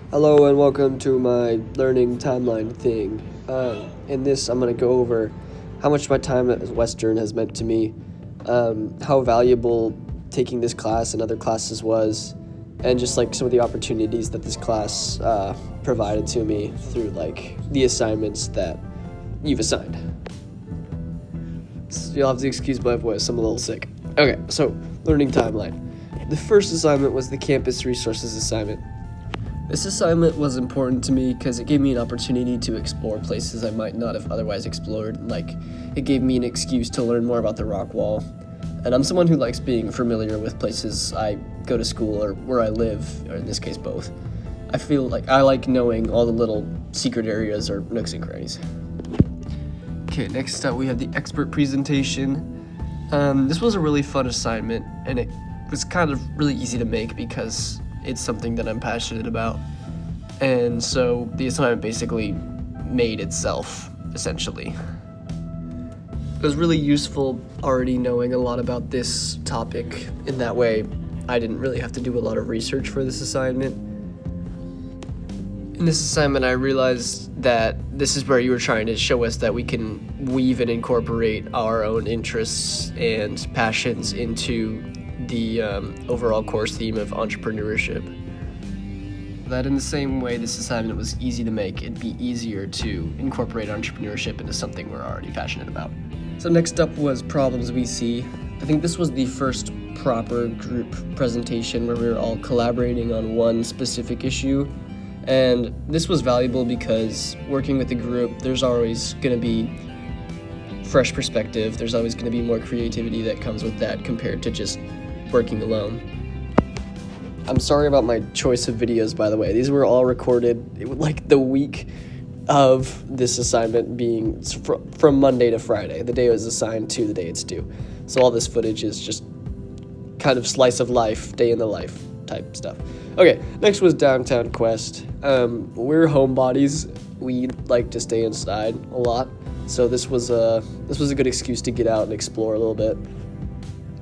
Hello and welcome to my learning timeline thing. In this, I'm going to go over how much my time at Western has meant to me, how valuable taking this class and other classes was, and just like some of the opportunities that this class provided to me through like the assignments that you've assigned. So you'll have to excuse my voice, I'm a little sick. Okay, so learning timeline. The first assignment was the campus resources assignment. This assignment was important to me because it gave me an opportunity to explore places I might not have otherwise explored. Like, it gave me an excuse to learn more about the rock wall. And I'm someone who likes being familiar with places I go to school or where I live, or in this case both. I feel like I like knowing all the little secret areas or nooks and crannies. Okay, next up we have the expert presentation. This was a really fun assignment, and it was kind of really easy to make because it's something that I'm passionate about. And so the assignment basically made itself, essentially. It was really useful already knowing a lot about this topic. In that way, I didn't really have to do a lot of research for this assignment. In this assignment, I realized that this is where you were trying to show us that we can weave and incorporate our own interests and passions into the overall course theme of entrepreneurship. That in the same way this assignment was easy to make, it'd be easier to incorporate entrepreneurship into something we're already passionate about. So next up was problems we see. I think this was the first proper group presentation where we were all collaborating on one specific issue. And this was valuable because working with a group, there's always going to be fresh perspective. There's always going to be more creativity that comes with that compared to just working alone. I'm sorry about my choice of videos, by the way. These were all recorded like the week of this assignment being from Monday to Friday. The day it was assigned to the day it's due. So all this footage is just kind of slice of life, day in the life type stuff. Okay, next was Downtown Quest. We're homebodies. We like to stay inside a lot. So this was a good excuse to get out and explore a little bit.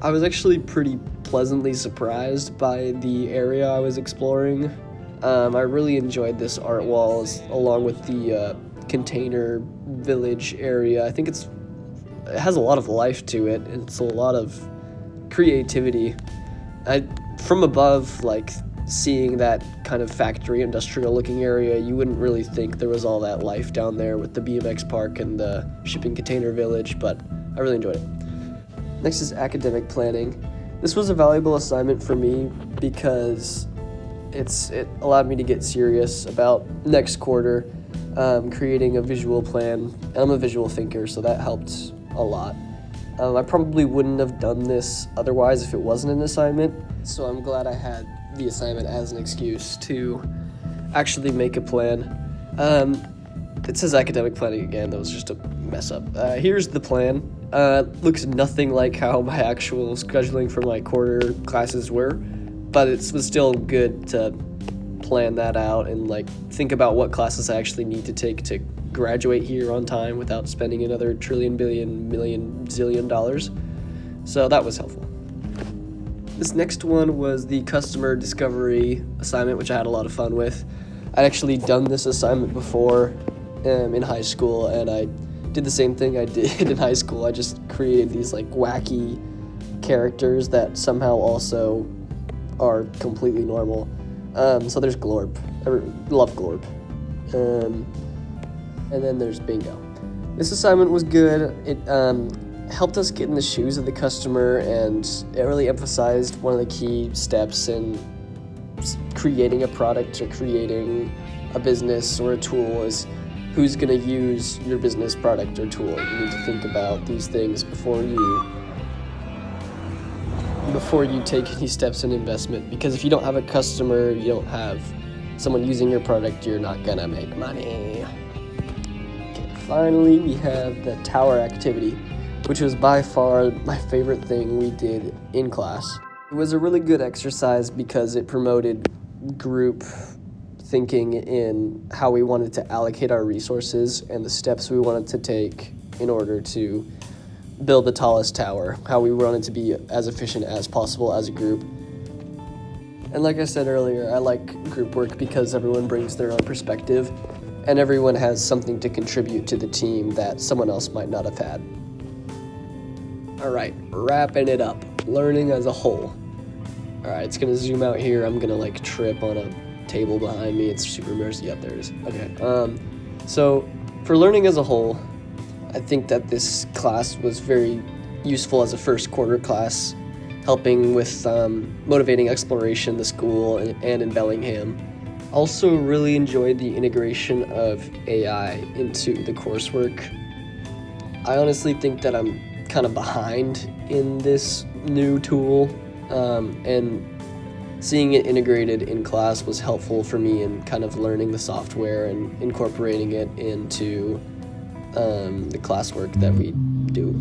I was actually pretty pleasantly surprised by the area I was exploring. I really enjoyed this art walls along with the container village area. I think it has a lot of life to it. It's a lot of creativity. From above, like seeing that kind of factory industrial looking area, you wouldn't really think there was all that life down there with the BMX park and the shipping container village, but I really enjoyed it. Next is academic planning. This was a valuable assignment for me because it allowed me to get serious about next quarter, creating a visual plan. And I'm a visual thinker, so that helped a lot. I probably wouldn't have done this otherwise if it wasn't an assignment, so I'm glad I had the assignment as an excuse to actually make a plan. It says academic planning again, that was just a mess up. Here's the plan. Looks nothing like how my actual scheduling for my quarter classes were, but it was still good to plan that out and like think about what classes I actually need to take to graduate here on time without spending another trillion, billion, million, zillion dollars. So that was helpful. This next one was the customer discovery assignment, which I had a lot of fun with. I'd actually done this assignment before in high school, and I did the same thing I did in high school. I just created these like wacky characters that somehow also are completely normal. So there's Glorp. I love Glorp. And then there's Bingo. This assignment was good. It helped us get in the shoes of the customer, and it really emphasized one of the key steps in creating a product or creating a business or a tool is who's going to use your business product or tool. You need to think about these things before you take any steps in investment, because if you don't have a customer, you don't have someone using your product, you're not gonna make money. Okay, finally we have the tower activity, which was by far my favorite thing we did in class. It was a really good exercise because it promoted group thinking in how we wanted to allocate our resources and the steps we wanted to take in order to build the tallest tower, how we wanted to be as efficient as possible as a group. And like I said earlier, I like group work because everyone brings their own perspective and everyone has something to contribute to the team that someone else might not have had. All right, wrapping it up. Learning as a whole. All right, it's gonna zoom out here. I'm gonna like trip on a table behind me. It's super mercy. Yep, there it is. Okay. So for learning as a whole, I think that this class was very useful as a first quarter class, helping with motivating exploration in the school and in Bellingham. Also really enjoyed the integration of AI into the coursework. I honestly think that I'm kind of behind in this new tool, and seeing it integrated in class was helpful for me in kind of learning the software and incorporating it into the classwork that we do.